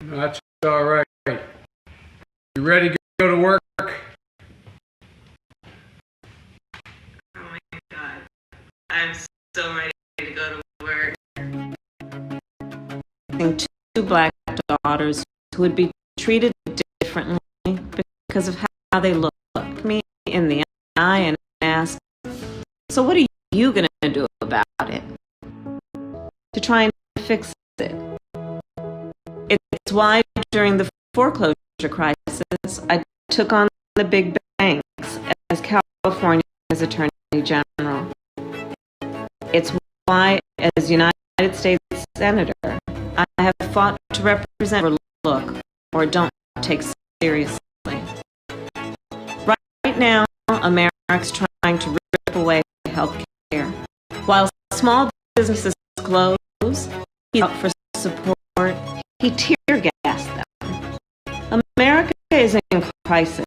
That's all right. You ready to go to work? Oh my God. I'm so ready to go to work. Two black daughters who would be treated differently because of how they look me in the eye and ask, so what are you going to do about it? To try and fix it. It's why during the foreclosure crisis, I took on the big banks as California's Attorney General. It's why, as United States Senator, I have fought to represent overlook or don't take seriously. Right now, America's trying to rip away health care. While small businesses close, he's out for support, he tear-gassed them. America is in crisis,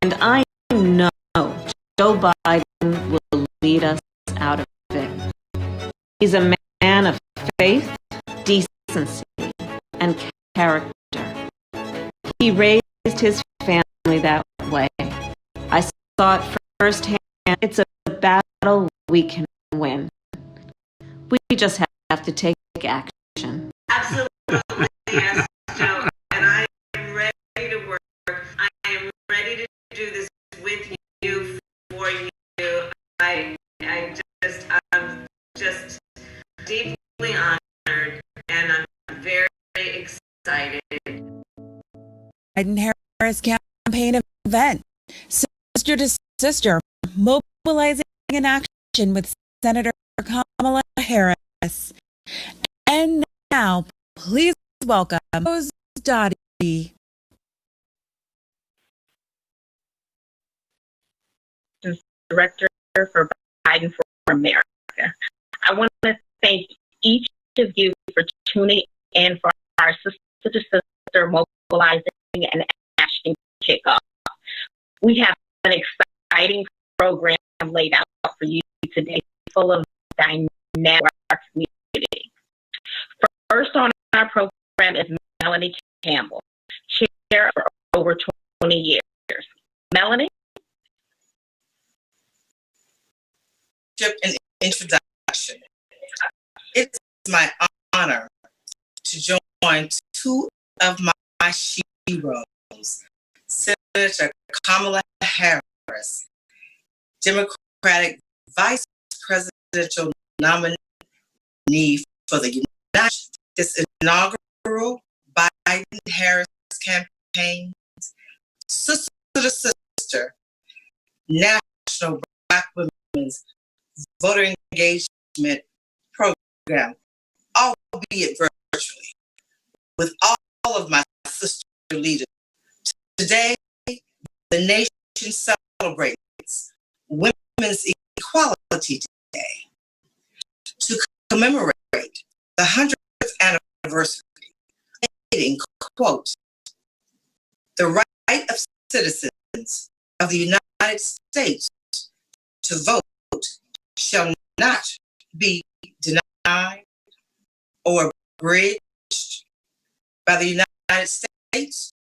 and I know Joe Biden will lead us out of it. He's a man of faith, decency, and character. He raised his family that way. I saw it firsthand. It's a battle we can win. We just have to take action. Absolutely, yes, Joe. And I am ready to work. I am ready to do this with you, for you. I'm just deeply honored, and I'm very excited. Biden-Harris campaign event, Sister to Sister, mobilizing in action with Senator Kamala Harris. And now, please welcome Rose Dottie. Director for Biden for America. I want to thank each of you for tuning in for our Sister to Sister mobilizing and action kickoff. We have an exciting program laid out for you today, full of dynamic our community. First on our program is Melanie Campbell, chair for over 20 years. Melanie? An introduction. It's my honor to join two of my heroes, Senator Kamala Harris, Democratic Vice Presidential nominee for the United States inaugural Biden-Harris campaign, Sister to Sister, National Black Women's Voter Engagement Program, albeit virtually, with all of my sister leaders. Today, the nation celebrates Women's Equality Day to commemorate the 100th anniversary, stating, quote, "The right of citizens of the United States to vote shall not be denied or abridged by the United States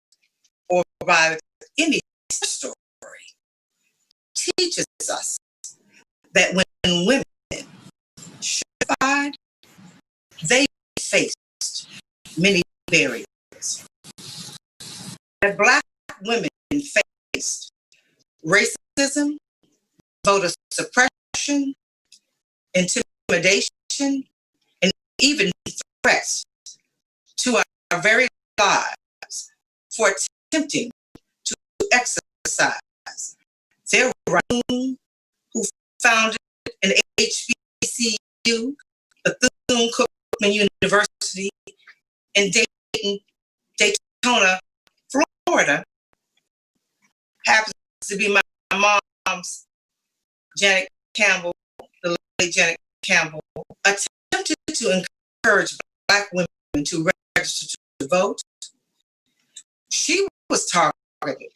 or by any story," teaches us that when women certified, they faced many barriers. That Black women faced racism, voter suppression, intimidation, and even threats to our very lives for attempting to exercise their right, who founded an HBCU, Bethune-Cookman University in Daytona, Florida, happens to be my mom's, Janet Campbell, the late Janet Campbell, attempted to encourage Black women to register to vote. She was targeted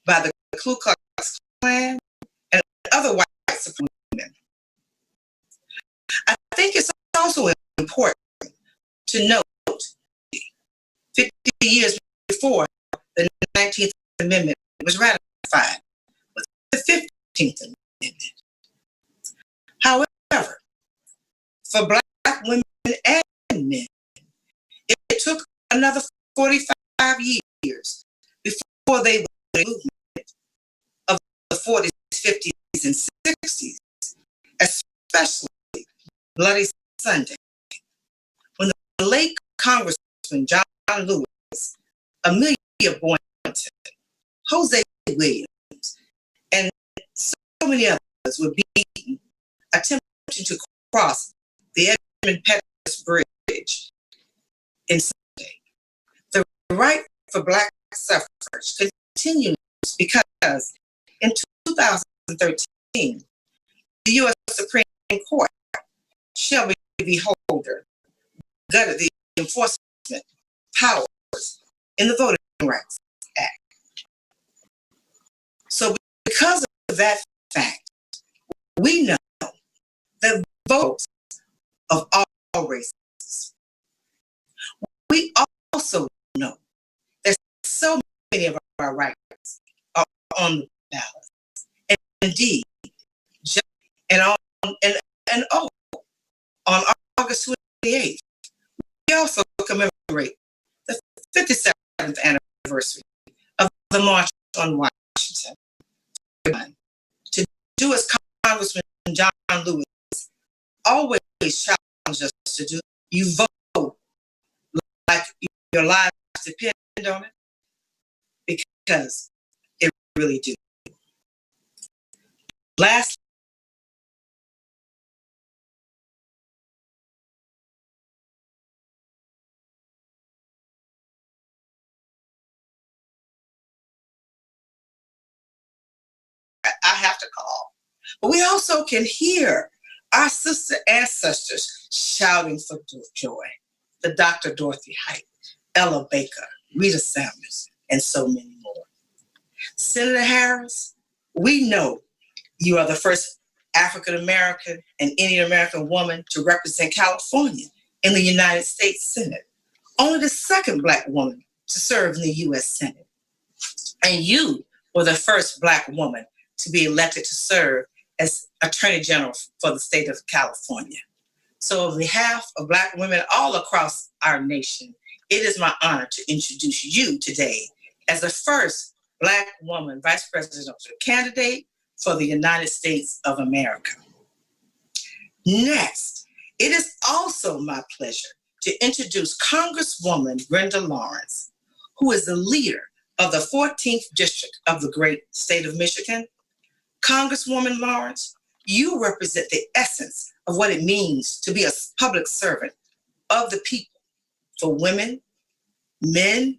by the Ku Klux Klan and other white supremacists. I think it's also important to note 50 years before the 19th Amendment was ratified with the 15th Amendment. However, for Black women and men, it took another 45 years before they were the movement of the 40s, 50s, and 60s, especially Bloody Sunday, when the late Congressman John Lewis, Amelia Boynton, Jose Williams, and so many others were beaten attempting to cross the Edmund Pettus Bridge in Sunday. The right for Black suffrage continues because in 2013, the U.S. Supreme Court, Shelby v. Holder, gutted the enforcement powers in the Voting Rights Act. So because of that fact, we know that votes of all races. We also know that so many of our rights are on the ballot. And indeed, on August 28th, we also commemorate the 57th anniversary of the March on Washington. To do as Congressman John Lewis always challenged us to do, you vote like your lives depend on it, because it really do. Last I have to call. But we also can hear our sister ancestors shouting for joy. The Dr. Dorothy Height, Ella Baker, Rita Samuels, and so many more. Senator Harris, we know you are the first African-American and Indian American woman to represent California in the United States Senate. Only the second Black woman to serve in the U.S. Senate. And you were the first Black woman to be elected to serve as Attorney General for the state of California. So on behalf of Black women all across our nation, it is my honor to introduce you today as the first Black woman vice presidential candidate for the United States of America. Next, it is also my pleasure to introduce Congresswoman Brenda Lawrence, who is the leader of the 14th District of the great state of Michigan. Congresswoman Lawrence, you represent the essence of what it means to be a public servant of the people for women, men,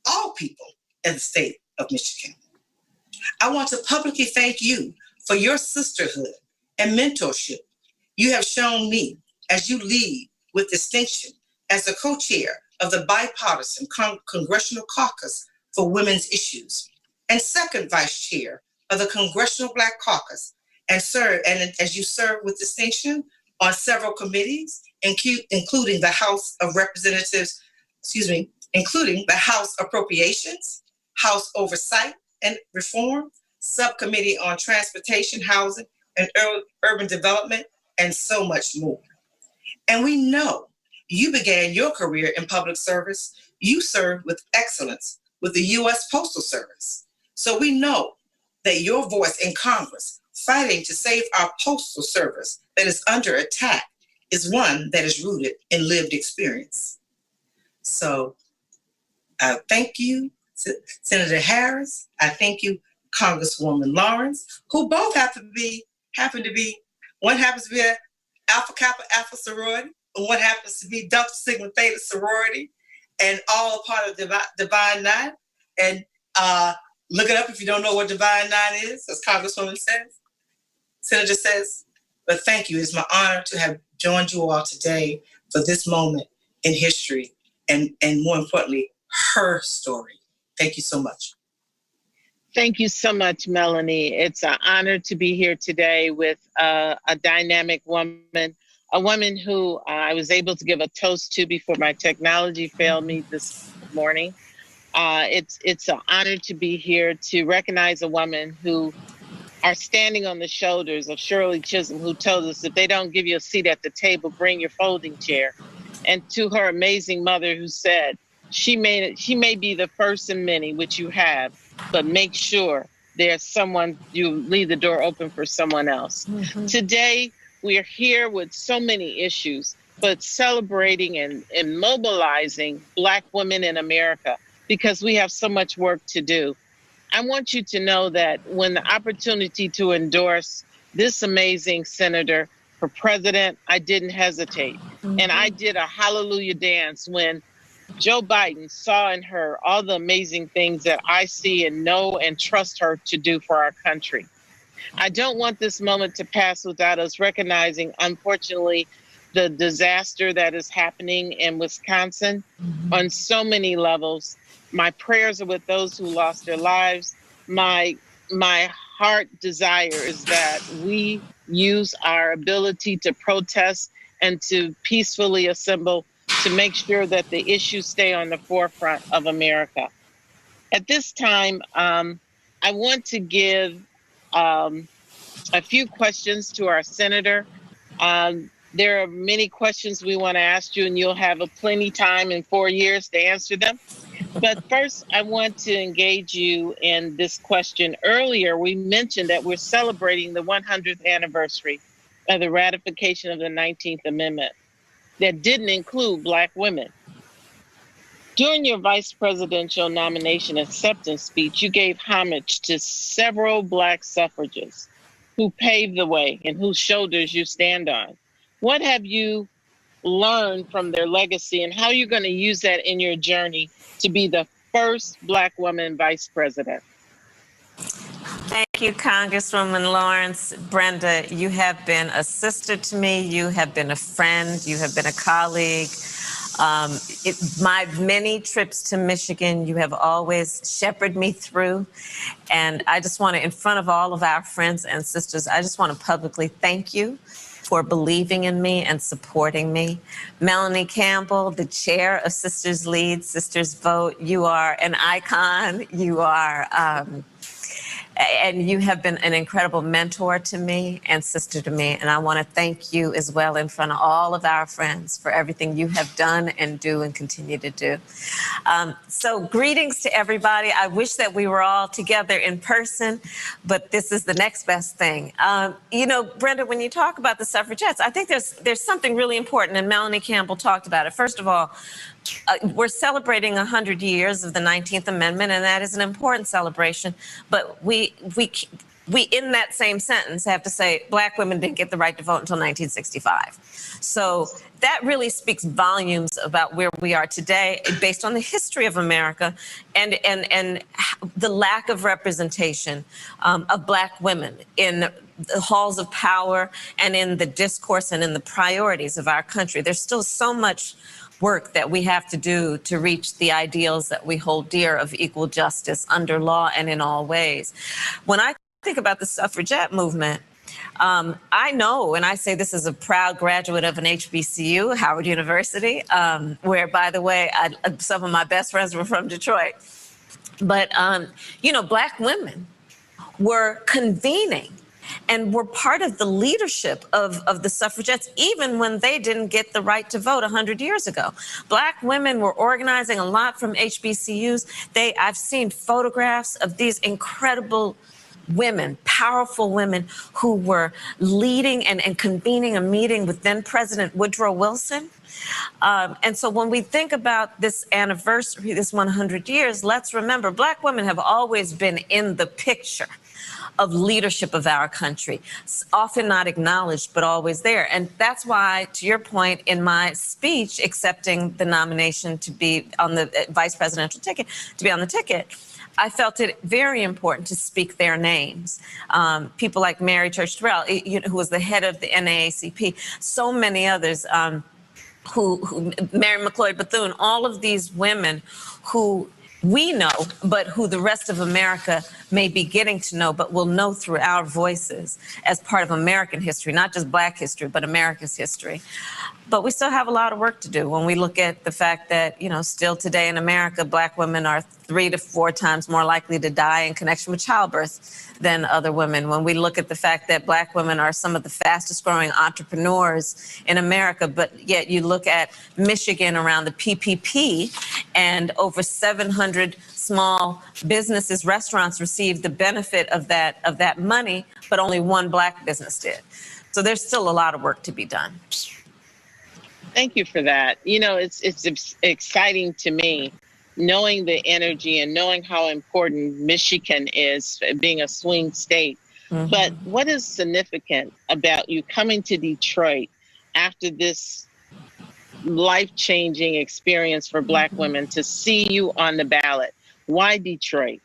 all people in the state of Michigan. I want to publicly thank you for your sisterhood and mentorship you have shown me as you lead with distinction as the co-chair of the bipartisan Congressional Caucus for Women's Issues and second vice chair of the Congressional Black Caucus, and as you serve with distinction on several committees, including the House of Representatives, including the House Appropriations, House Oversight and Reform, Subcommittee on Transportation, Housing, and Urban Development, and so much more. And we know you began your career in public service. You served with excellence with the U.S. Postal Service. So we know that your voice in Congress, fighting to save our postal service that is under attack, is one that is rooted in lived experience. So I thank you, Senator Harris. I thank you, Congresswoman Lawrence, who both happen to be, one happens to be an Alpha Kappa Alpha sorority, and one happens to be Delta Sigma Theta sorority, and all part of Divine Nine. And look it up if you don't know what Divine Nine is, as Congresswoman says, Senator says. But thank you. It's my honor to have joined you all today for this moment in history and more importantly, her story. Thank you so much. Thank you so much, Melanie. It's an honor to be here today with a dynamic woman, a woman who I was able to give a toast to before my technology failed me this morning. It's an honor to be here to recognize a woman who are standing on the shoulders of Shirley Chisholm, who told us if they don't give you a seat at the table, bring your folding chair. And to her amazing mother who said, she may be the first in many, which you have, but make sure there's someone, you leave the door open for someone else. Mm-hmm. Today, we are here with so many issues, but celebrating and mobilizing Black women in America because we have so much work to do. I want you to know that when the opportunity to endorse this amazing senator for president, I didn't hesitate. Mm-hmm. And I did a hallelujah dance when Joe Biden saw in her all the amazing things that I see and know and trust her to do for our country. I don't want this moment to pass without us recognizing, unfortunately, the disaster that is happening in Wisconsin on so many levels. My prayers are with those who lost their lives. My heart desire is that we use our ability to protest and to peacefully assemble to make sure that the issues stay on the forefront of America. At this time, I want to give a few questions to our senator. There are many questions we want to ask you, and you'll have plenty time in 4 years to answer them. But first, I want to engage you in this question. Earlier, we mentioned that we're celebrating the 100th anniversary of the ratification of the 19th Amendment that didn't include Black women. During your vice presidential nomination acceptance speech, you gave homage to several Black suffragists who paved the way and whose shoulders you stand on. What have you learned from their legacy, and how are you going to use that in your journey to be the first Black woman vice president? Thank you, Congresswoman Lawrence. Brenda, you have been a sister to me. You have been a friend. You have been a colleague. My many trips to Michigan, you have always shepherded me through. And I just want to, in front of all of our friends and sisters, I just want to publicly thank you for believing in me and supporting me. Melanie Campbell, the chair of Sisters Lead, Sisters Vote, you are an icon. You are, and you have been an incredible mentor to me and sister to me. And I want to thank you as well in front of all of our friends for everything you have done and do and continue to do. So greetings to everybody. I wish that we were all together in person, but this is the next best thing. You know, Brenda, when you talk about the suffragettes, I think there's something really important, and Melanie Campbell talked about it. First of all, we're celebrating 100 years of the 19th Amendment, and that is an important celebration. But we in that same sentence have to say Black women didn't get the right to vote until 1965. So that really speaks volumes about where we are today based on the history of America and the lack of representation of Black women in the halls of power and in the discourse and in the priorities of our country. There's still so much work that we have to do to reach the ideals that we hold dear of equal justice under law and in all ways. When I think about the suffragette movement, I know, and I say this as a proud graduate of an HBCU, Howard University, where, by the way, some of my best friends were from Detroit. But, you know, Black women were convening and were part of the leadership of the suffragettes, even when they didn't get the right to vote 100 years ago. Black women were organizing a lot from HBCUs. I've seen photographs of these incredible women, powerful women who were leading and convening a meeting with then President Woodrow Wilson. And so when we think about this anniversary, this 100 years, let's remember Black women have always been in the picture of leadership of our country, often not acknowledged, but always there. And that's why, to your point, in my speech accepting the nomination to be on the vice presidential ticket, I felt it very important to speak their names. People like Mary Church Terrell, who was the head of the NAACP, so many others, who Mary McLeod Bethune, all of these women who we know, but who the rest of America may be getting to know, but will know through our voices as part of American history, not just Black history, but America's history. But we still have a lot of work to do when we look at the fact that, still today in America, Black women are 3 to 4 times more likely to die in connection with childbirth than other women. When we look at the fact that Black women are some of the fastest growing entrepreneurs in America, but yet you look at Michigan around the PPP and over 700 small businesses, restaurants received the benefit of that money, but only one Black business did. So there's still a lot of work to be done. Thank you for that. It's exciting to me knowing the energy and knowing how important Michigan is being a swing state. Mm-hmm. But what is significant about you coming to Detroit after this life-changing experience for Black women to see you on the ballot? Why Detroit?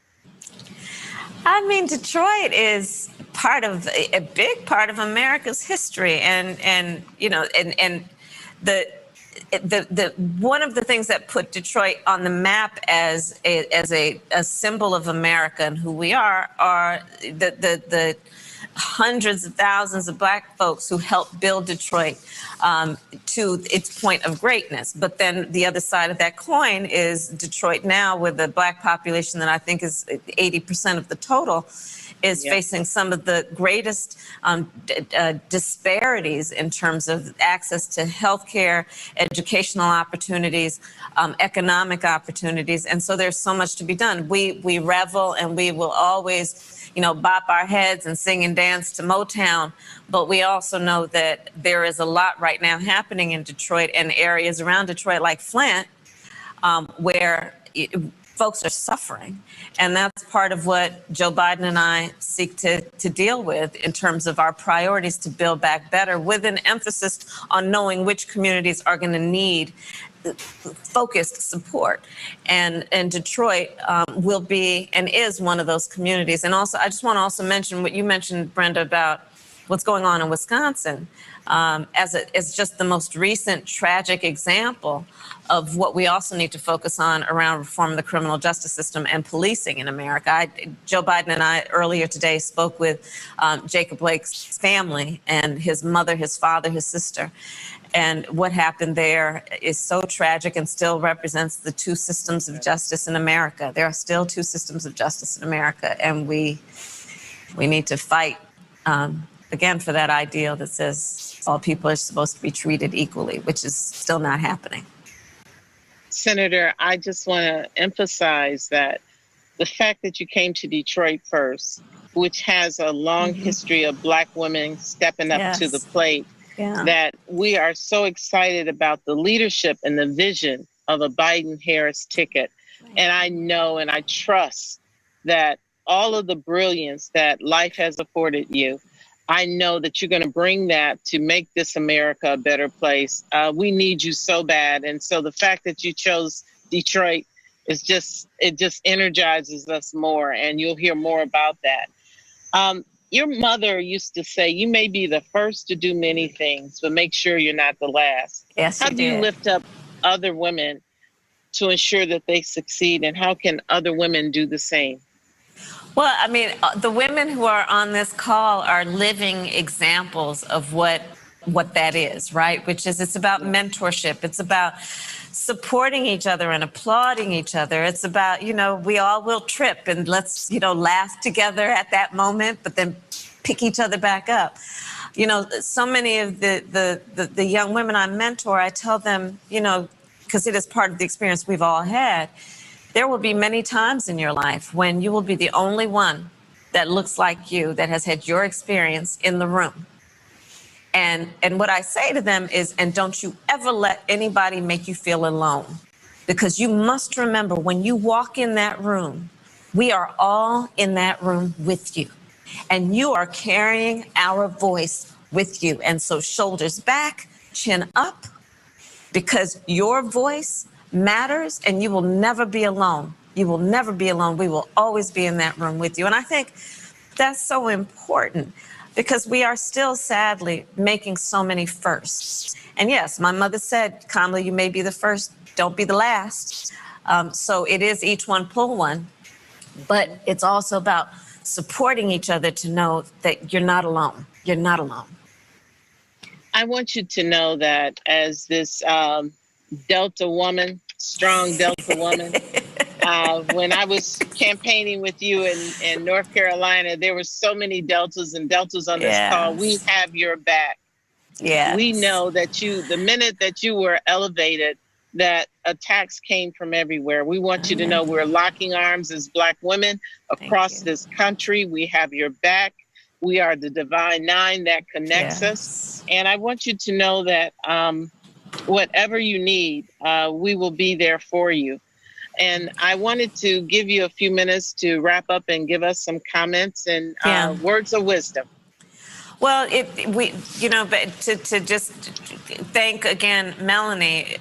I mean, Detroit is a big part of America's history, and the one of the things that put Detroit on the map as a symbol of America and who we are the hundreds of thousands of Black folks who helped build Detroit to its point of greatness. But then the other side of that coin is Detroit now, with a Black population that I think is 80% of the total, is facing some of the greatest disparities in terms of access to healthcare, educational opportunities, economic opportunities. And so there's so much to be done. We revel and we will always bop our heads and sing and dance to Motown. But we also know that there is a lot right now happening in Detroit and areas around Detroit like Flint, where folks are suffering. And that's part of what Joe Biden and I seek to deal with in terms of our priorities to build back better, with an emphasis on knowing which communities are going to need focused support. And Detroit will be and is one of those communities. And also, I just want to also mention what you mentioned, Brenda, about what's going on in Wisconsin as just the most recent tragic example of what we also need to focus on around reform of the criminal justice system and policing in America. Joe Biden and I earlier today spoke with Jacob Blake's family and his mother, his father, his sister. And what happened there is so tragic and still represents the 2 systems of justice in America. There are still 2 systems of justice in America, and we need to fight, again, for that ideal that says all people are supposed to be treated equally, which is still not happening. Senator, I just want to emphasize that the fact that you came to Detroit first, which has a long history of Black women stepping up to the plate, that we are so excited about the leadership and the vision of a Biden-Harris ticket. And I know and I trust that all of the brilliance that life has afforded you, I know that you're going to bring that to make this America a better place. We need you so bad. And so the fact that you chose Detroit is just energizes us more. And you'll hear more about that. Your mother used to say, you may be the first to do many things, but make sure you're not the last. Yes, how do you lift up other women to ensure that they succeed? And how can other women do the same? Well, I mean, the women who are on this call are living examples of what that is, right? Which is, it's about mentorship. It's about supporting each other and applauding each other. It's about, we all will trip and let's, laugh together at that moment, but then pick each other back up. So many of the young women I mentor, I tell them, because it is part of the experience we've all had, there will be many times in your life when you will be the only one that looks like you, that has had your experience in the room. And what I say to them is, and don't you ever let anybody make you feel alone. Because you must remember, when you walk in that room, we are all in that room with you. And you are carrying our voice with you. And so shoulders back, chin up, because your voice matters and you will never be alone. You will never be alone. We will always be in that room with you. And I think that's so important, because we are still, sadly, making so many firsts. And yes, my mother said, Kamala, you may be the first, don't be the last. So it is each one pull one. But it's also about supporting each other to know that you're not alone. You're not alone. I want you to know that as this Delta woman, strong Delta woman, when I was campaigning with you in North Carolina, there were so many Deltas and Deltas on this call. We have your back. Yeah. We know that the minute that you were elevated, that attacks came from everywhere. We want you to know we're locking arms as Black women across this country. We have your back. We are the Divine Nine that connects us. And I want you to know that whatever you need, we will be there for you. And I wanted to give you a few minutes to wrap up and give us some comments and words of wisdom. Well, but to just thank again Melanie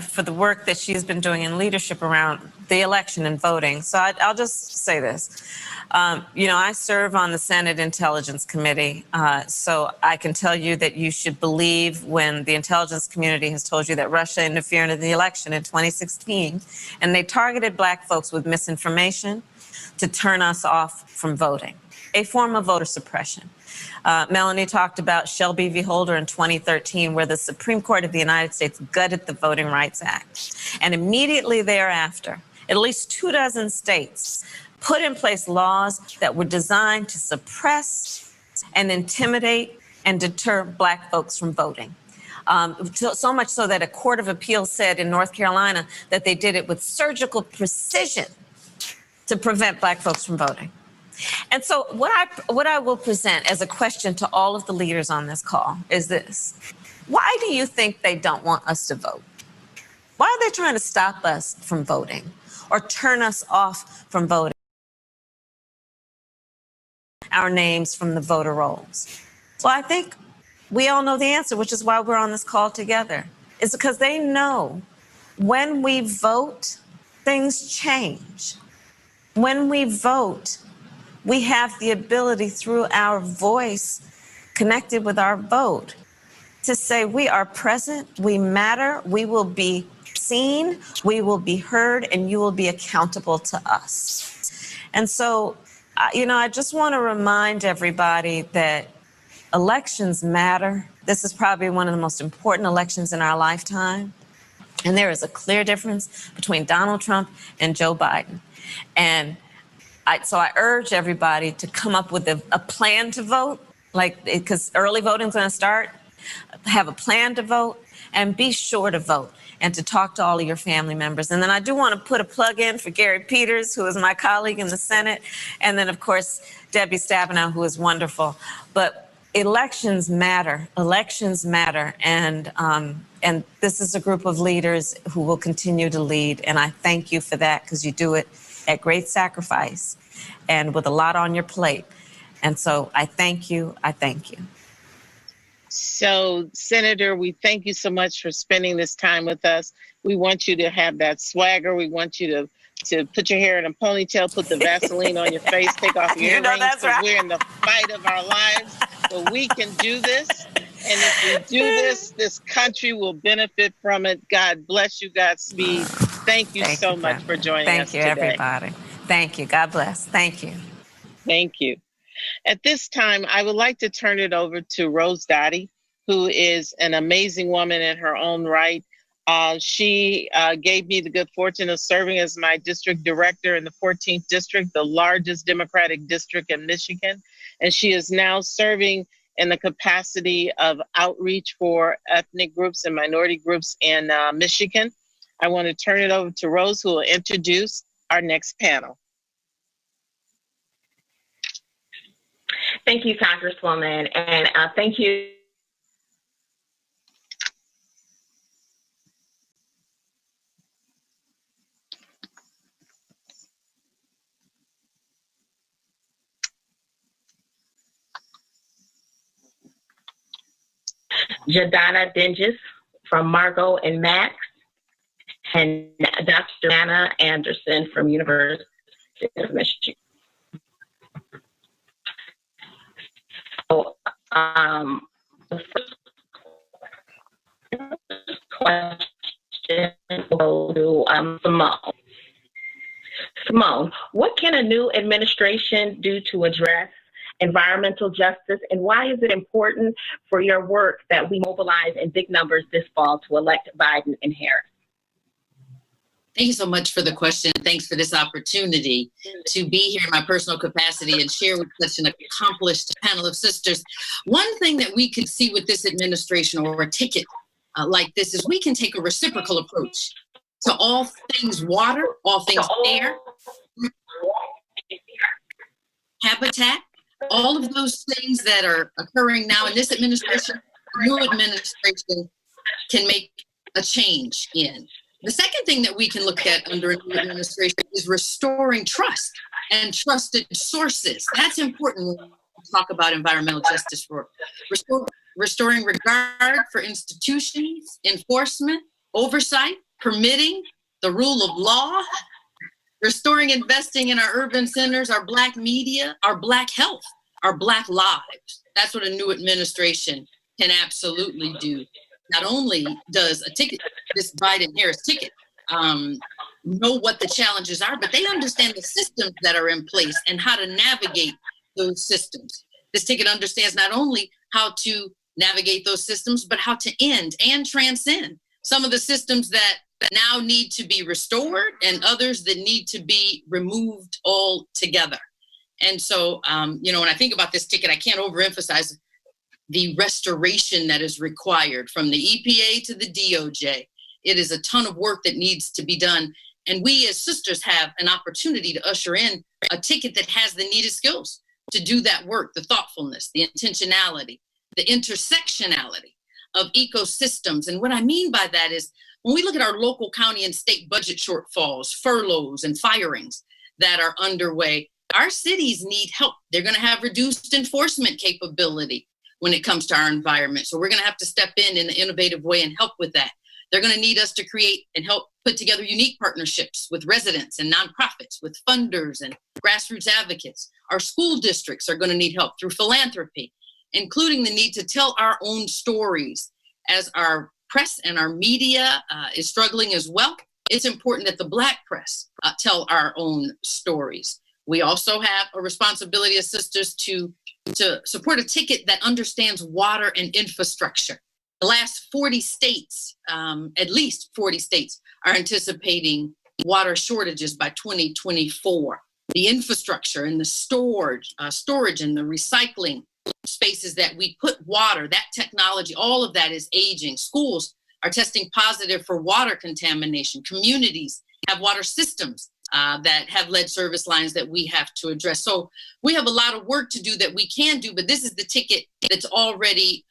for the work that she's been doing in leadership around the election and voting. So I'll just say this. I serve on the Senate Intelligence Committee, so I can tell you that you should believe when the intelligence community has told you that Russia interfered in the election in 2016, and they targeted Black folks with misinformation to turn us off from voting, a form of voter suppression. Melanie talked about Shelby v. Holder in 2013, where the Supreme Court of the United States gutted the Voting Rights Act. And immediately thereafter, at least 24 states put in place laws that were designed to suppress and intimidate and deter Black folks from voting. So much so that a court of appeals said in North Carolina that they did it with surgical precision to prevent Black folks from voting. And so what I will present as a question to all of the leaders on this call is this. Why do you think they don't want us to vote? Why are they trying to stop us from voting or turn us off from voting? Our names from the voter rolls. Well, I think we all know the answer, which is why we're on this call together. It's because they know when we vote, things change. When we vote, we have the ability through our voice connected with our vote to say we are present, we matter, we will be seen, we will be heard, and you will be accountable to us. And so, I just want to remind everybody that elections matter. This is probably one of the most important elections in our lifetime. And there is a clear difference between Donald Trump and Joe Biden. And so I urge everybody to come up with a plan to vote, because early voting is going to start. Have a plan to vote and be sure to vote and to talk to all of your family members. And then I do want to put a plug in for Gary Peters, who is my colleague in the Senate. And then, of course, Debbie Stabenow, who is wonderful. But elections matter. Elections matter. And this is a group of leaders who will continue to lead. And I thank you for that, because you do it at great sacrifice and with a lot on your plate. And so I thank you. I thank you. So, Senator, we thank you so much for spending this time with us. We want you to have that swagger. We want you to put your hair in a ponytail, put the Vaseline on your face, take off your earrings, that's right. We're in the fight of our lives. But we can do this. And if we do this, this country will benefit from it. God bless you. Godspeed. Thank you so much for joining us today. Thank you, everybody. Thank you. God bless. Thank you. Thank you. At this time, I would like to turn it over to Rose Dottie, who is an amazing woman in her own right. She gave me the good fortune of serving as my district director in the 14th district, the largest Democratic district in Michigan. And she is now serving in the capacity of outreach for ethnic groups and minority groups in Michigan. I want to turn it over to Rose, who will introduce our next panel. Thank you, Congresswoman, and thank you. Jadana Dinges from Margot and Max, and Dr. Anna Anderson from University of Michigan. So, the first question will go to Simone. Simone, what can a new administration do to address environmental justice, and why is it important for your work that we mobilize in big numbers this fall to elect Biden and Harris? Thank you so much for the question. Thanks for this opportunity to be here in my personal capacity and share with such an accomplished panel of sisters. One thing that we could see with this administration, or a ticket like this, is we can take a reciprocal approach to all things water, all things air, habitat, all of those things that are occurring now in this administration. New administration can make a change in. The second thing that we can look at under a new administration is restoring trust and trusted sources. That's important when we talk about environmental justice work. Restoring regard for institutions, enforcement, oversight, permitting, the rule of law, restoring investing in our urban centers, our Black media, our Black health, our Black lives. That's what a new administration can absolutely do. Not only does a ticket, this Biden-Harris ticket, know what the challenges are, but they understand the systems that are in place and how to navigate those systems. This ticket understands not only how to navigate those systems, but how to end and transcend some of the systems that now need to be restored and others that need to be removed altogether. And so, when I think about this ticket, I can't overemphasize the restoration that is required from the EPA to the DOJ. It is a ton of work that needs to be done. And we as sisters have an opportunity to usher in a ticket that has the needed skills to do that work, the thoughtfulness, the intentionality, the intersectionality of ecosystems. And what I mean by that is when we look at our local, county, and state budget shortfalls, furloughs, and firings that are underway, our cities need help. They're going to have reduced enforcement capability when it comes to our environment. So we're going to have to step in an innovative way and help with that. They're going to need us to create and help put together unique partnerships with residents and nonprofits, with funders and grassroots advocates. Our school districts are going to need help through philanthropy, including the need to tell our own stories. As our press and our media is struggling as well, it's important that the Black press tell our own stories. We also have a responsibility as sisters to support a ticket that understands water and infrastructure. The last 40 states, at least 40 states, are anticipating water shortages by 2024. The infrastructure and the storage and the recycling spaces that we put water, that technology, all of that is aging. Schools are testing positive for water contamination. Communities have water systems that have lead service lines that we have to address. So we have a lot of work to do that we can do, but this is the ticket that's already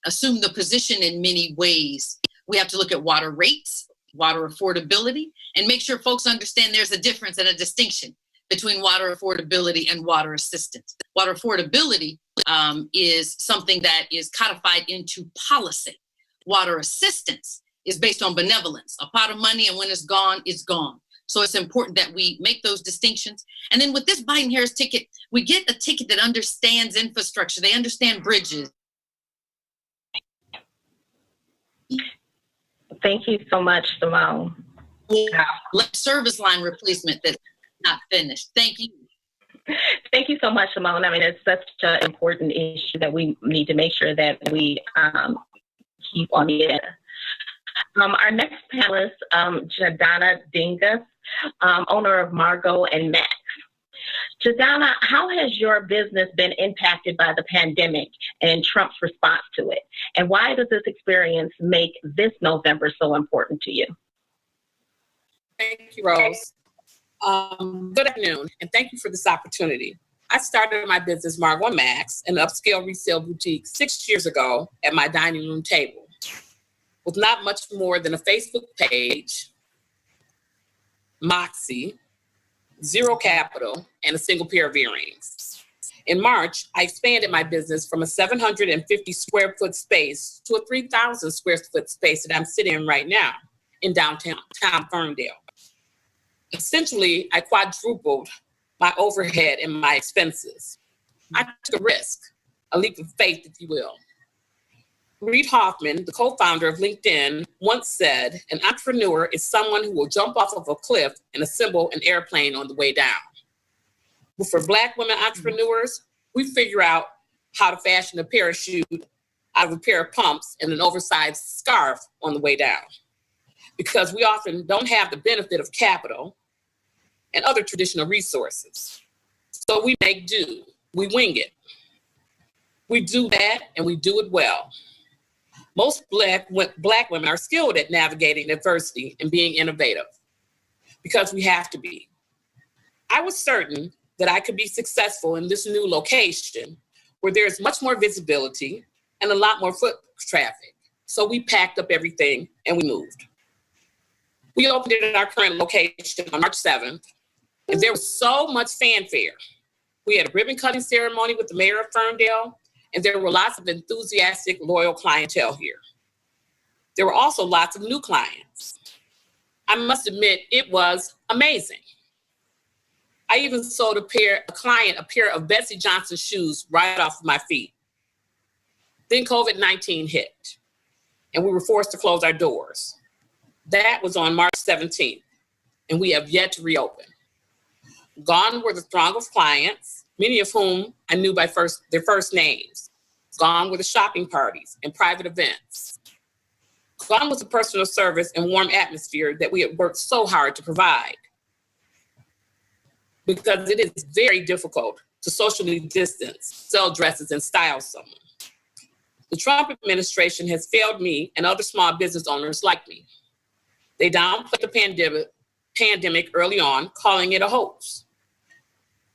assumed the position in many ways. We have to look at water rates, water affordability, and make sure folks understand there's a difference and a distinction between water affordability and water assistance. Water affordability is something that is codified into policy. Water assistance is based on benevolence, a pot of money, and when it's gone, it's gone. So it's important that we make those distinctions. And then with this Biden-Harris ticket, we get a ticket that understands infrastructure. They understand bridges. Thank you so much, Simone. Service line replacement that's not finished. Thank you. Thank you so much, Simone. I mean, it's such an important issue that we need to make sure that we keep on the agenda. Our next panelist, Jadana Dingus, owner of Margot and Max. Jadana, how has your business been impacted by the pandemic and Trump's response to it? And why does this experience make this November so important to you? Thank you, Rose. Good afternoon, and thank you for this opportunity. I started my business, Margot and Max, an upscale resale boutique 6 years ago at my dining room table, with not much more than a Facebook page, Moxie, zero capital, and a single pair of earrings. In March, I expanded my business from a 750 square foot space to a 3,000 square foot space that I'm sitting in right now in downtown Ferndale. Essentially, I quadrupled my overhead and my expenses. I took a risk, a leap of faith, if you will. Reid Hoffman, the co-founder of LinkedIn, once said, an entrepreneur is someone who will jump off of a cliff and assemble an airplane on the way down. But for Black women entrepreneurs, we figure out how to fashion a parachute out of a pair of pumps and an oversized scarf on the way down. Because we often don't have the benefit of capital and other traditional resources. So we make do, we wing it. We do that and we do it well. Most Black women are skilled at navigating adversity and being innovative because we have to be. I was certain that I could be successful in this new location where there's much more visibility and a lot more foot traffic. So we packed up everything and we moved. We opened it at our current location on March 7th, and there was so much fanfare. We had a ribbon cutting ceremony with the mayor of Ferndale, and there were lots of enthusiastic, loyal clientele here. There were also lots of new clients. I must admit, it was amazing. I even sold a client a pair of Betsy Johnson shoes right off of my feet. Then COVID-19 hit, and we were forced to close our doors. That was on March 17th, and we have yet to reopen. Gone were the throng of clients, many of whom I knew by their first names. Gone were the shopping parties and private events. Gone was the personal service and warm atmosphere that we had worked so hard to provide. Because it is very difficult to socially distance, sell dresses, and style someone. The Trump administration has failed me and other small business owners like me. They downplayed the pandemic early on, calling it a hoax.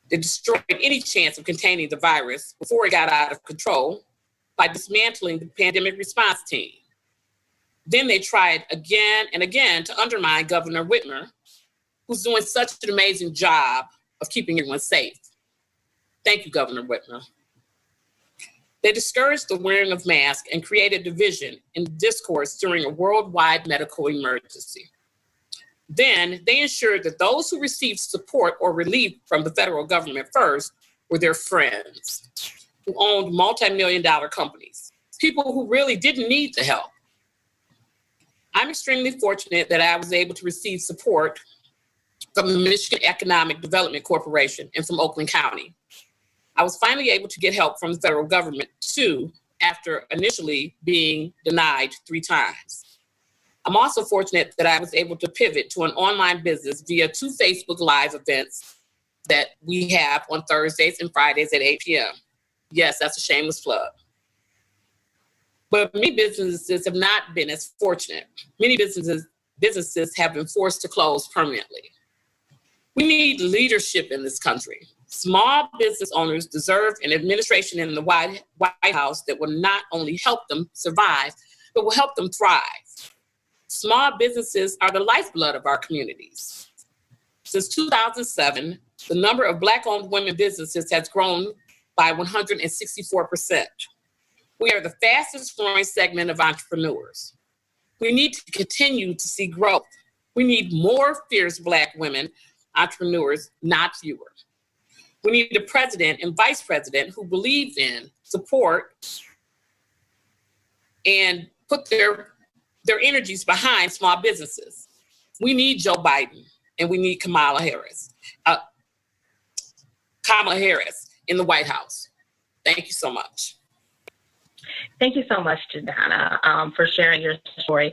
They destroyed any chance of containing the virus before it got out of control by dismantling the pandemic response team. Then they tried again and again to undermine Governor Whitmer, who's doing such an amazing job of keeping everyone safe. Thank you, Governor Whitmer. They discouraged the wearing of masks and created division and discourse during a worldwide medical emergency. Then they ensured that those who received support or relief from the federal government first were their friends, who owned multi-million-dollar companies, people who really didn't need the help. I'm extremely fortunate that I was able to receive support from the Michigan Economic Development Corporation and from Oakland County. I was finally able to get help from the federal government too, after initially being denied 3 times. I'm also fortunate that I was able to pivot to an online business via 2 Facebook Live events that we have on Thursdays and Fridays at 8 p.m. Yes, that's a shameless plug. But many businesses have not been as fortunate. Many businesses have been forced to close permanently. We need leadership in this country. Small business owners deserve an administration in the White House that will not only help them survive, but will help them thrive. Small businesses are the lifeblood of our communities. Since 2007, the number of Black-owned women businesses has grown by 164%. We are the fastest growing segment of entrepreneurs. We need to continue to see growth. We need more fierce Black women entrepreneurs, not fewer. We need a president and vice president who believe in, support, and put their energies behind small businesses. We need Joe Biden and we need Kamala Harris in the White House. Thank you so much. Thank you so much, Jadonna, for sharing your story.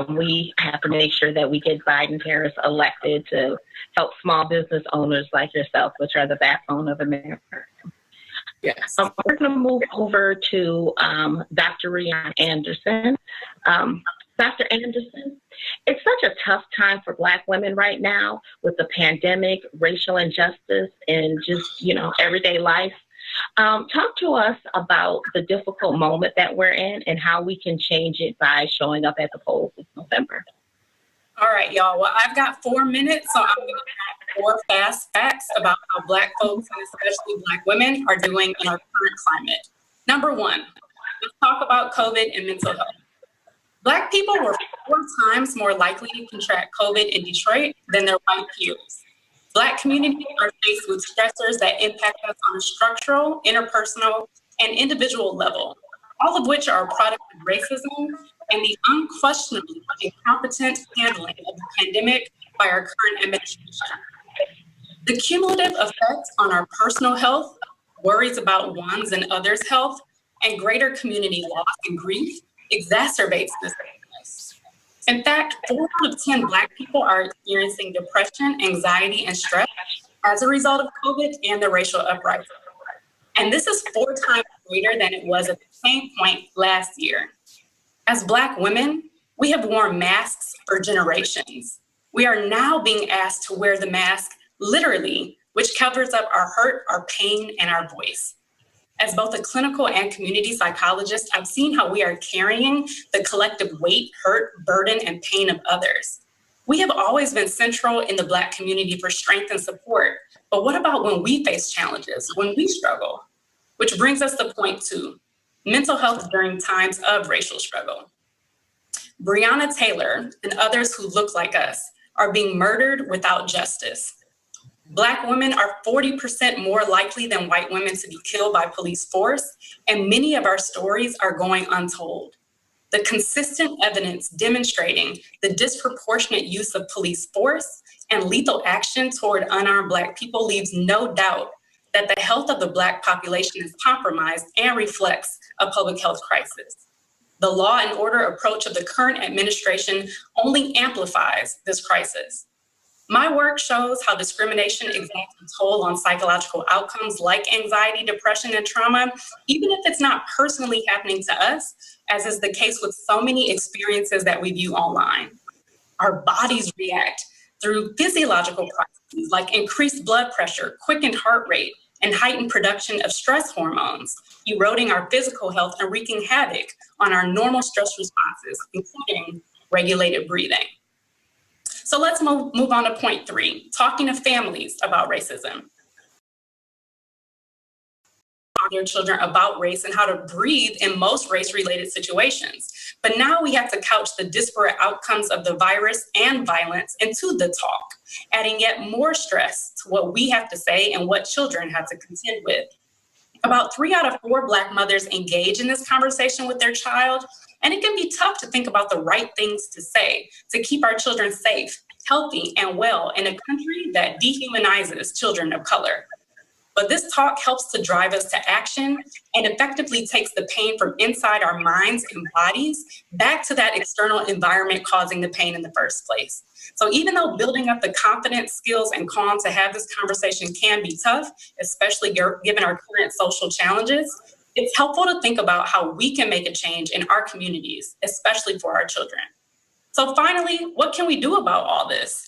We have to make sure that we get Biden Harris elected to help small business owners like yourself, which are the backbone of America. Yes. We're going to move over to Dr. Rion Anderson. Dr. Anderson, it's such a tough time for Black women right now with the pandemic, racial injustice, and just, everyday life. Talk to us about the difficult moment that we're in and how we can change it by showing up at the polls this November. All right, y'all. Well, I've got 4 minutes, so I'm going to have 4 fast facts about how Black folks, and especially Black women, are doing in our current climate. Number 1, let's talk about COVID and mental health. Black people were 4 times more likely to contract COVID in Detroit than their white peers. Black communities are faced with stressors that impact us on a structural, interpersonal, and individual level. all of which are a product of racism and the unquestionably incompetent handling of the pandemic by our current administration. The cumulative effect on our personal health, worries about one's and others' health, and greater community loss and grief exacerbates this illness. In fact, 4 out of 10 Black people are experiencing depression, anxiety, and stress as a result of COVID and the racial uprising. And this is 4 times greater than it was at the same point last year. As Black women, we have worn masks for generations. We are now being asked to wear the mask literally, which covers up our hurt, our pain, and our voice. As both a clinical and community psychologist, I've seen how we are carrying the collective weight, hurt, burden, and pain of others. We have always been central in the Black community for strength and support, but what about when we face challenges, when we struggle? Which brings us to point 2, mental health during times of racial struggle. Breonna Taylor and others who look like us are being murdered without justice. Black women are 40% more likely than white women to be killed by police force, and many of our stories are going untold. The consistent evidence demonstrating the disproportionate use of police force and lethal action toward unarmed Black people leaves no doubt that the health of the Black population is compromised and reflects a public health crisis. The law and order approach of the current administration only amplifies this crisis. My work shows how discrimination exacts a toll on psychological outcomes like anxiety, depression, and trauma, even if it's not personally happening to us, as is the case with so many experiences that we view online. Our bodies react through physiological processes like increased blood pressure, quickened heart rate, and heightened production of stress hormones, eroding our physical health and wreaking havoc on our normal stress responses, including regulated breathing. So let's move on to point 3, talking to families about racism. Their children about race and how to breathe in most race-related situations. But now we have to couch the disparate outcomes of the virus and violence into the talk, adding yet more stress to what we have to say and what children have to contend with. About 3 out of 4 Black mothers engage in this conversation with their child, and it can be tough to think about the right things to say to keep our children safe, healthy, and well in a country that dehumanizes children of color. But this talk helps to drive us to action and effectively takes the pain from inside our minds and bodies back to that external environment causing the pain in the first place. So even though building up the confidence, skills, and calm to have this conversation can be tough, especially given our current social challenges, it's helpful to think about how we can make a change in our communities, especially for our children. So finally, what can we do about all this?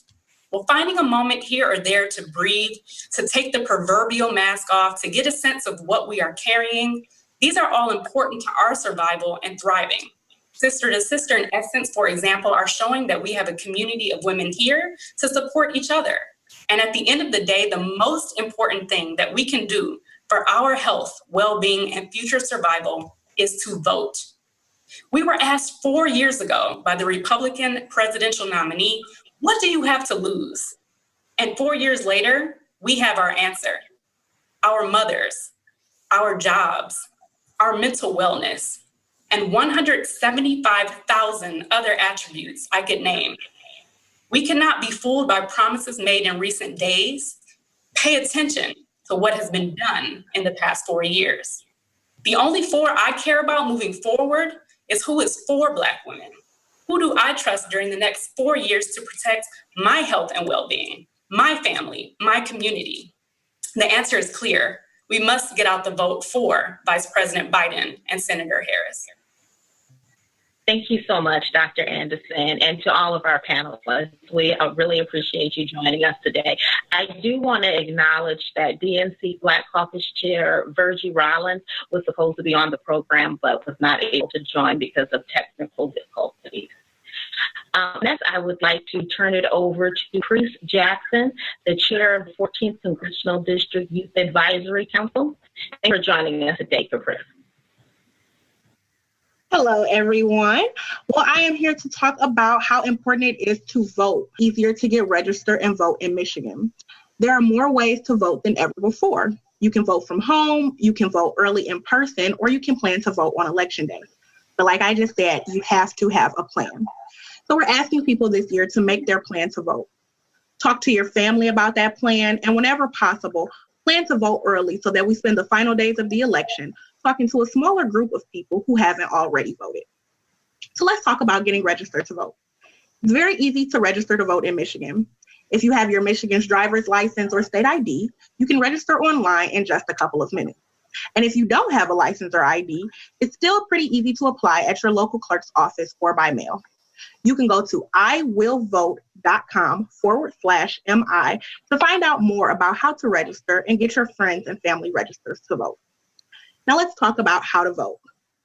Well, finding a moment here or there to breathe, to take the proverbial mask off, to get a sense of what we are carrying, these are all important to our survival and thriving. Sister to Sister and Essence, for example, are showing that we have a community of women here to support each other. And at the end of the day, the most important thing that we can do for our health, well-being, and future survival is to vote. We were asked 4 years ago by the Republican presidential nominee, what do you have to lose? And 4 years later, we have our answer. Our mothers, our jobs, our mental wellness, and 175,000 other attributes I could name. We cannot be fooled by promises made in recent days. Pay attention to what has been done in the past 4 years. The only 4 I care about moving forward is who is for Black women. Who do I trust during the next 4 years to protect my health and well-being, my family, my community? The answer is clear. We must get out the vote for Vice President Biden and Senator Harris. Thank you so much, Dr. Anderson, and to all of our panelists. We really appreciate you joining us today. I do want to acknowledge that DNC Black Caucus Chair Virgie Roland was supposed to be on the program, but was not able to join because of technical difficulties. Next, I would like to turn it over to Chris Jackson, the chair of the 14th Congressional District Youth Advisory Council. Thanks for joining us today, Chris. Hello, everyone. Well, I am here to talk about how important it is to vote. Easier to get registered and vote in Michigan. There are more ways to vote than ever before. You can vote from home, you can vote early in person, or you can plan to vote on election day. But like I just said, you have to have a plan. So we're asking people this year to make their plan to vote. Talk to your family about that plan, and whenever possible, plan to vote early so that we spend the final days of the election talking to a smaller group of people who haven't already voted. So let's talk about getting registered to vote. It's very easy to register to vote in Michigan. If you have your Michigan's driver's license or state ID, you can register online in just a couple of minutes. And if you don't have a license or ID, it's still pretty easy to apply at your local clerk's office or by mail. You can go to iwillvote.com/MI to find out more about how to register and get your friends and family registered to vote. Now let's talk about how to vote.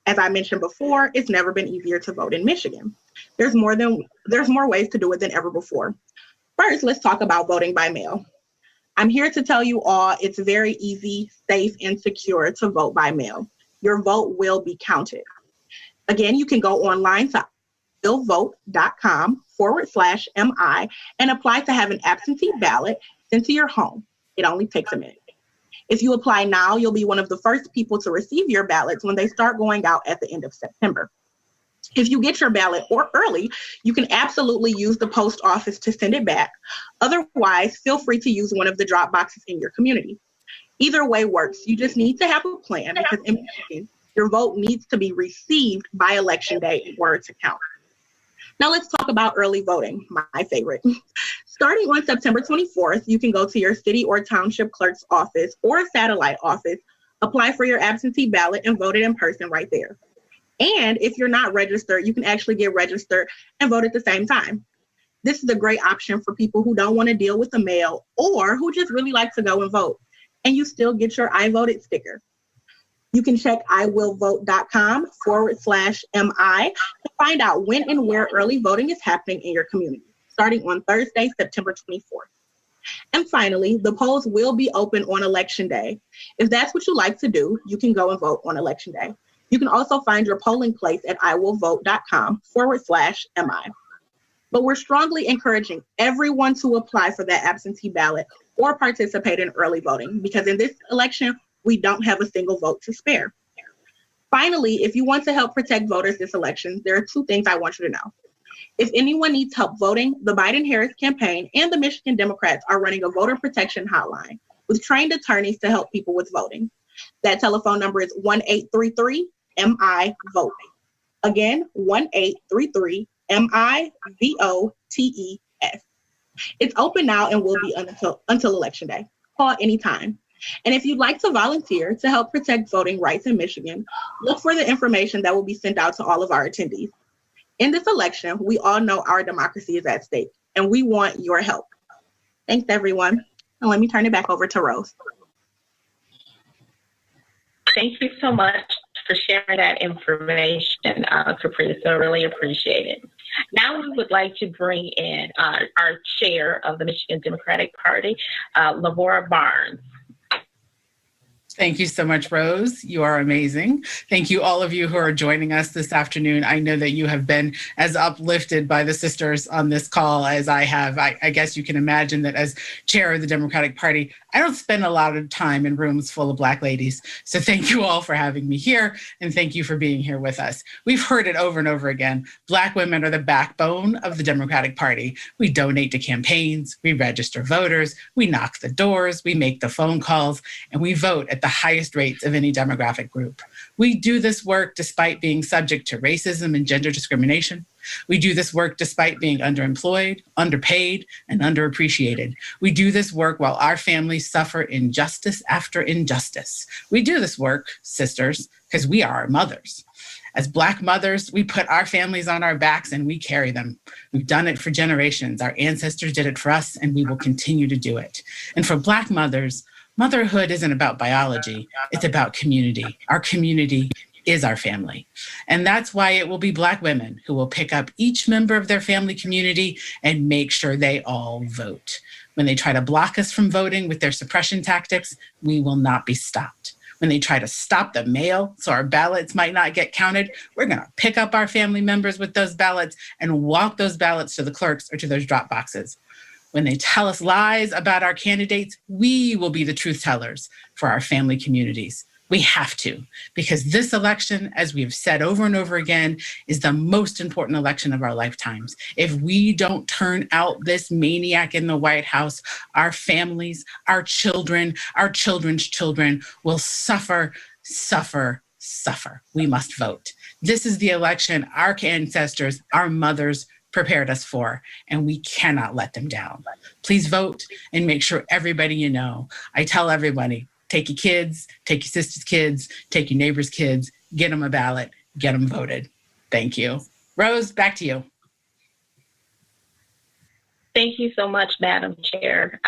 As I mentioned before, it's never been easier to vote in Michigan. There's more ways to do it than ever before. First, let's talk about voting by mail. I'm here to tell you all it's very easy, safe, and secure to vote by mail. Your vote will be counted. Again, you can go online to iwillvote.com/MI and apply to have an absentee ballot sent to your home. It only takes a minute. If you apply now, you'll be one of the first people to receive your ballots when they start going out at the end of September. If you get your ballot or early, you can absolutely use the post office to send it back. Otherwise, feel free to use one of the drop boxes in your community. Either way works. You just need to have a plan because in Michigan, your vote needs to be received by election day in order to count. Now let's talk about early voting, my favorite. Starting on September 24th, you can go to your city or township clerk's office or a satellite office, apply for your absentee ballot, and vote it in person right there. And if you're not registered, you can actually get registered and vote at the same time. This is a great option for people who don't want to deal with the mail or who just really like to go and vote. And you still get your I voted sticker. You can check iwillvote.com/MI to find out when and where early voting is happening in your community, starting on Thursday, September 24th. And finally, the polls will be open on election day. If that's what you like to do, you can go and vote on election day. You can also find your polling place at iwillvote.com/MI. But we're strongly encouraging everyone to apply for that absentee ballot or participate in early voting because in this election, we don't have a single vote to spare. Finally, if you want to help protect voters this election, there are two things I want you to know. If anyone needs help voting, the Biden-Harris campaign and the Michigan Democrats are running a voter protection hotline with trained attorneys to help people with voting. That telephone number is 1-833-MI-VOTE. Again, 1-833-MI-VOTES. It's open now and will be until Election Day. Call anytime. And if you'd like to volunteer to help protect voting rights in Michigan, look for the information that will be sent out to all of our attendees. In this election, we all know our democracy is at stake, and we want your help. Thanks, everyone. And let me turn it back over to Rose. Thank you so much for sharing that information, Caprice. I really appreciate it. Now we would like to bring in our chair of the Michigan Democratic Party, Lavora Barnes. Thank you so much, Rose. You are amazing. Thank you, all of you who are joining us this afternoon. I know that you have been as uplifted by the sisters on this call as I have. I guess you can imagine that as chair of the Democratic Party, I don't spend a lot of time in rooms full of Black ladies. So thank you all for having me here, and thank you for being here with us. We've heard it over and over again. Black women are the backbone of the Democratic Party. We donate to campaigns, we register voters, we knock the doors, we make the phone calls, and we vote at the highest rates of any demographic group. We do this work despite being subject to racism and gender discrimination. We do this work despite being underemployed, underpaid, and underappreciated. We do this work while our families suffer injustice after injustice. We do this work, sisters, because we are our mothers. As Black mothers, we put our families on our backs and we carry them. We've done it for generations. Our ancestors did it for us, and we will continue to do it. And for Black mothers, motherhood isn't about biology, it's about community. Our community is our family. And that's why it will be Black women who will pick up each member of their family community and make sure they all vote. When they try to block us from voting with their suppression tactics, we will not be stopped. When they try to stop the mail so our ballots might not get counted, we're gonna pick up our family members with those ballots and walk those ballots to the clerks or to those drop boxes. When they tell us lies about our candidates, we will be the truth tellers for our family communities. We have to, because this election, as we have said over and over again, is the most important election of our lifetimes. If we don't turn out this maniac in the White House, our families, our children, our children's children will suffer, suffer, suffer. We must vote. This is the election our ancestors, our mothers prepared us for, and we cannot let them down. Please vote and make sure everybody you know. I tell everybody, take your kids, take your sister's kids, take your neighbor's kids, get them a ballot, get them voted. Thank you. Rose, back to you. Thank you so much, Madam Chair.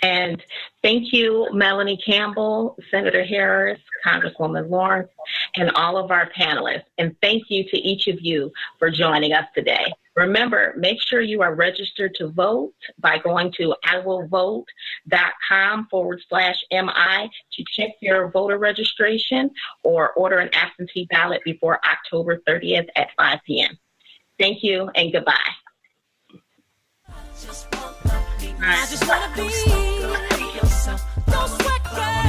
And thank you, Melanie Campbell, Senator Harris, Congresswoman Lawrence, and all of our panelists. And thank you to each of you for joining us today. Remember, make sure you are registered to vote by going to iwillvote.com/MI to check your voter registration or order an absentee ballot before October 30th at 5 p.m. Thank you and goodbye. I just wanna be yourself. Don't sweat, girl.